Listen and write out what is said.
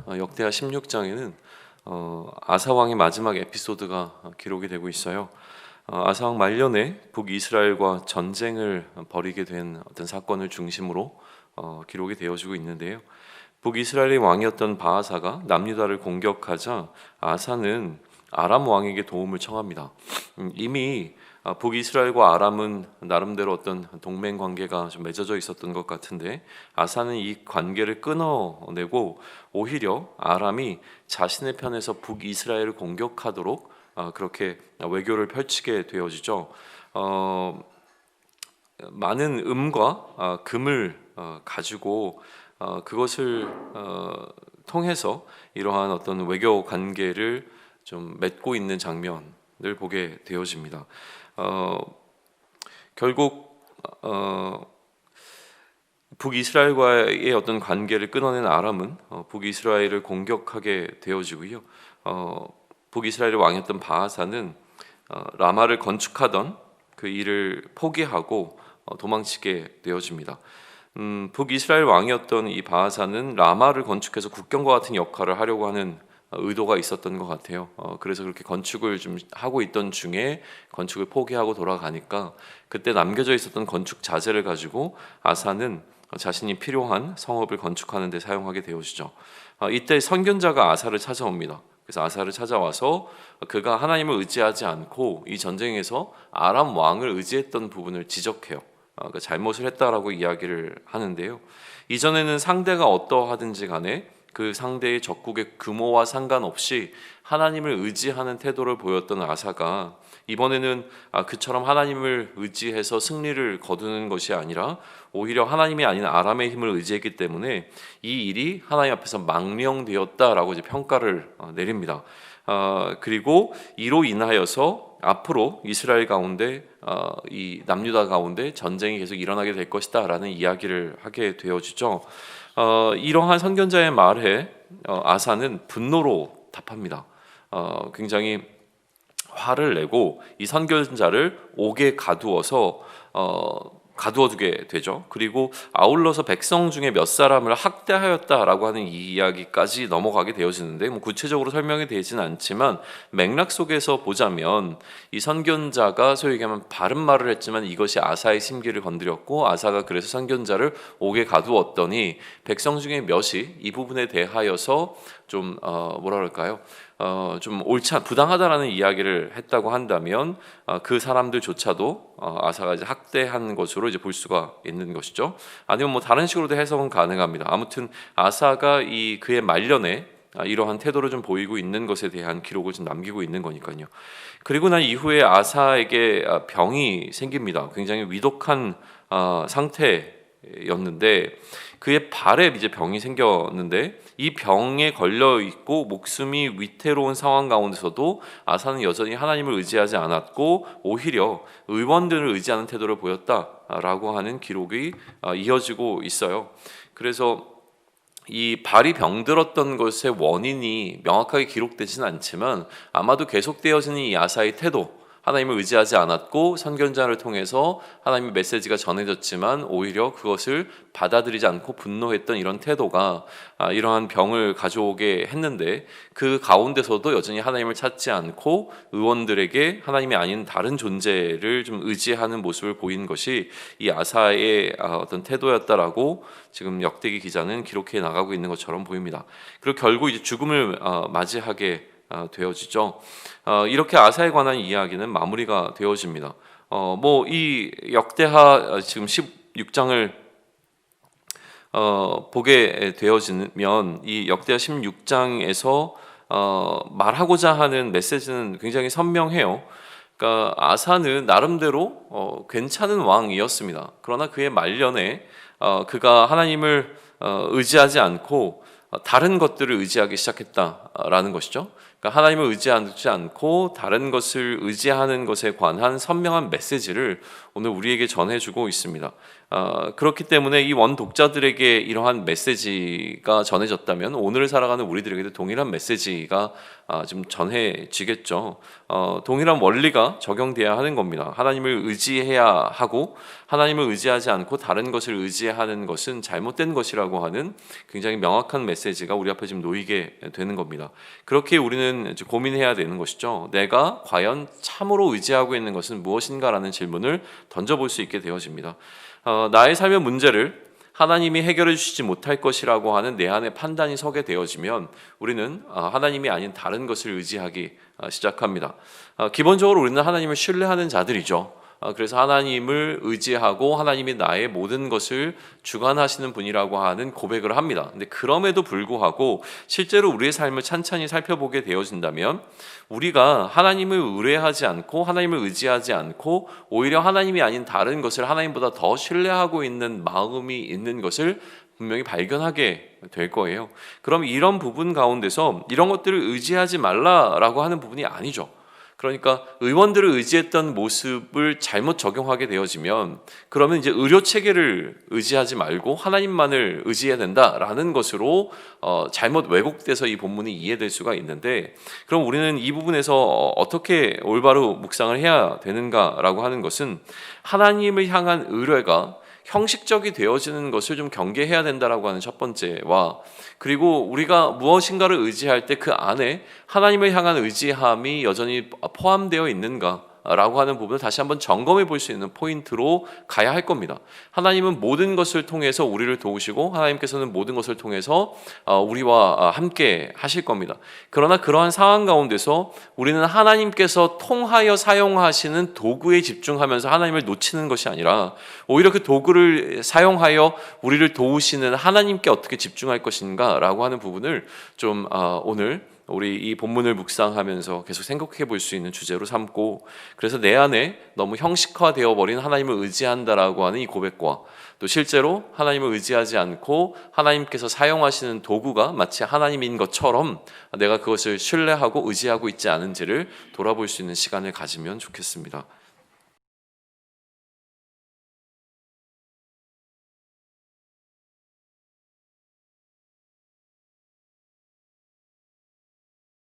역대하 16장에는 아사 왕의 마지막 에피소드가 기록이 되고 있어요. 아사 왕 말년에 북이스라엘과 전쟁을 벌이게 된 어떤 사건을 중심으로 기록이 되어지고 있는데요. 북이스라엘의 왕이었던 바하사가 남유다를 공격하자 아사는 아람 왕에게 도움을 청합니다. 이미 북이스라엘과 아람은 나름대로 어떤 동맹 관계가 좀 맺어져 있었던 것 같은데 아사는 이 관계를 끊어내고 오히려 아람이 자신의 편에서 북이스라엘을 공격하도록 그렇게 외교를 펼치게 되어지죠. 많은 음과 금을 가지고 그것을 통해서 이러한 어떤 외교 관계를 좀 맺고 있는 장면을 보게 되어집니다. 결국 북이스라엘과의 어떤 관계를 끊어낸 아람은 북이스라엘을 공격하게 되어지고요. 북이스라엘의 왕이었던 바하사는 라마를 건축하던 그 일을 포기하고 도망치게 되어집니다. 북이스라엘 왕이었던 이 바하사는 라마를 건축해서 국경과 같은 역할을 하려고 하는 의도가 있었던 것 같아요. 그래서 그렇게 건축을 좀 하고 있던 중에 건축을 포기하고 돌아가니까 그때 남겨져 있었던 건축 자재를 가지고 아사는 자신이 필요한 성읍을 건축하는 데 사용하게 되어지죠. 이때 선견자가 아사를 찾아옵니다. 그래서 아사를 찾아와서 그가 하나님을 의지하지 않고 이 전쟁에서 아람 왕을 의지했던 부분을 지적해요. 그러니까 잘못을 했다라고 이야기를 하는데요. 이전에는 상대가 어떠하든지 간에 그 상대의 적국의 규모와 상관없이 하나님을 의지하는 태도를 보였던 아사가 이번에는 그처럼 하나님을 의지해서 승리를 거두는 것이 아니라 오히려 하나님이 아닌 아람의 힘을 의지했기 때문에 이 일이 하나님 앞에서 망령되었다라고 이제 평가를 내립니다. 그리고 이로 인하여서 앞으로 이스라엘 가운데 이 남유다 가운데 전쟁이 계속 일어나게 될 것이다라는 이야기를 하게 되어지죠. 이러한 선견자의 말에 아사는 분노로 답합니다. 굉장히 화를 내고 이 선견자를 옥에 가두어두게 되죠. 그리고 아울러서 백성 중에 몇 사람을 학대하였다라고 하는 이 이야기까지 넘어가게 되어지는데 구체적으로 설명이 되지는 않지만 맥락 속에서 보자면 이 선견자가 소위 얘기하면 바른 말을 했지만 이것이 아사의 심기를 건드렸고 아사가 그래서 선견자를 옥에 가두었더니 백성 중에 몇이 이 부분에 대하여서 좀 뭐라 그럴까요? 좀 옳지 부당하다라는 이야기를 했다고 한다면 그 사람들조차도 아사가 이제 학대한 것으로 이제 볼 수가 있는 것이죠. 아니면 뭐 다른 식으로도 해석은 가능합니다. 아무튼 아사가 그의 말년에 이러한 태도를 좀 보이고 있는 것에 대한 기록을 좀 남기고 있는 거니까요. 그리고 난 이후에 아사에게 병이 생깁니다. 굉장히 위독한 상태였는데 그의 발에 이제 병이 생겼는데 이 병에 걸려 있고 목숨이 위태로운 상황 가운데서도 아사는 여전히 하나님을 의지하지 않았고 오히려 의원들을 의지하는 태도를 보였다라고 하는 기록이 이어지고 있어요. 그래서 이 발이 병들었던 것의 원인이 명확하게 기록되지는 않지만 아마도 계속되어지는 이 아사의 태도, 하나님을 의지하지 않았고 선견자를 통해서 하나님의 메시지가 전해졌지만 오히려 그것을 받아들이지 않고 분노했던 이런 태도가 이러한 병을 가져오게 했는데 그 가운데서도 여전히 하나님을 찾지 않고 의원들에게 하나님이 아닌 다른 존재를 좀 의지하는 모습을 보인 것이 이 아사의 어떤 태도였다라고 지금 역대기 기자는 기록해 나가고 있는 것처럼 보입니다. 그리고 결국 이제 죽음을 맞이하게 되어지죠. 이렇게 아사에 관한 이야기는 마무리가 되어집니다. 뭐 이 역대하 지금 16장을 보게 되어지면 이 역대하 16장에서 말하고자 하는 메시지는 굉장히 선명해요. 그러니까 아사는 나름대로 괜찮은 왕이었습니다. 그러나 그의 말년에 그가 하나님을 의지하지 않고 다른 것들을 의지하기 시작했다라는 것이죠. 그러니까 그러니까 하나님을 의지하지 않고 다른 것을 의지하는 것에 관한 선명한 메시지를 오늘 우리에게 전해주고 있습니다. 그렇기 때문에 이 원 독자들에게 이러한 메시지가 전해졌다면 오늘 살아가는 우리들에게도 동일한 메시지가 좀 전해지겠죠. 동일한 원리가 적용돼야 하는 겁니다. 하나님을 의지해야 하고 하나님을 의지하지 않고 다른 것을 의지하는 것은 잘못된 것이라고 하는 굉장히 명확한 메시지가 우리 앞에 지금 놓이게 되는 겁니다. 그렇게 우리는 이제 고민해야 되는 것이죠. 내가 과연 참으로 의지하고 있는 것은 무엇인가라는 질문을 던져볼 수 있게 되어집니다. 나의 삶의 문제를 하나님이 해결해 주시지 못할 것이라고 하는 내 안의 판단이 서게 되어지면 우리는 하나님이 아닌 다른 것을 의지하기 시작합니다. 기본적으로 우리는 하나님을 신뢰하는 자들이죠. 그래서 하나님을 의지하고 하나님이 나의 모든 것을 주관하시는 분이라고 하는 고백을 합니다. 근데 그럼에도 불구하고 실제로 우리의 삶을 찬찬히 살펴보게 되어진다면 우리가 하나님을 의뢰하지 않고 하나님을 의지하지 않고 오히려 하나님이 아닌 다른 것을 하나님보다 더 신뢰하고 있는 마음이 있는 것을 분명히 발견하게 될 거예요. 그럼 이런 부분 가운데서 이런 것들을 의지하지 말라라고 하는 부분이 아니죠. 그러니까 의원들을 의지했던 모습을 잘못 적용하게 되어지면 그러면 이제 의료 체계를 의지하지 말고 하나님만을 의지해야 된다라는 것으로 잘못 왜곡돼서 이 본문이 이해될 수가 있는데, 그럼 우리는 이 부분에서 어떻게 올바로 묵상을 해야 되는가라고 하는 것은 하나님을 향한 의뢰가 형식적이 되어지는 것을 좀 경계해야 된다라고 하는 첫 번째와, 그리고 우리가 무엇인가를 의지할 때 그 안에 하나님을 향한 의지함이 여전히 포함되어 있는가 라고 하는 부분을 다시 한번 점검해 볼 수 있는 포인트로 가야 할 겁니다. 하나님은 모든 것을 통해서 우리를 도우시고 하나님께서는 모든 것을 통해서 우리와 함께 하실 겁니다. 그러나 그러한 상황 가운데서 우리는 하나님께서 통하여 사용하시는 도구에 집중하면서 하나님을 놓치는 것이 아니라 오히려 그 도구를 사용하여 우리를 도우시는 하나님께 어떻게 집중할 것인가 라고 하는 부분을 좀 오늘 우리 이 본문을 묵상하면서 계속 생각해 볼 수 있는 주제로 삼고, 그래서 내 안에 너무 형식화되어 버린 하나님을 의지한다라고 하는 이 고백과 또 실제로 하나님을 의지하지 않고 하나님께서 사용하시는 도구가 마치 하나님인 것처럼 내가 그것을 신뢰하고 의지하고 있지 않은지를 돌아볼 수 있는 시간을 가지면 좋겠습니다.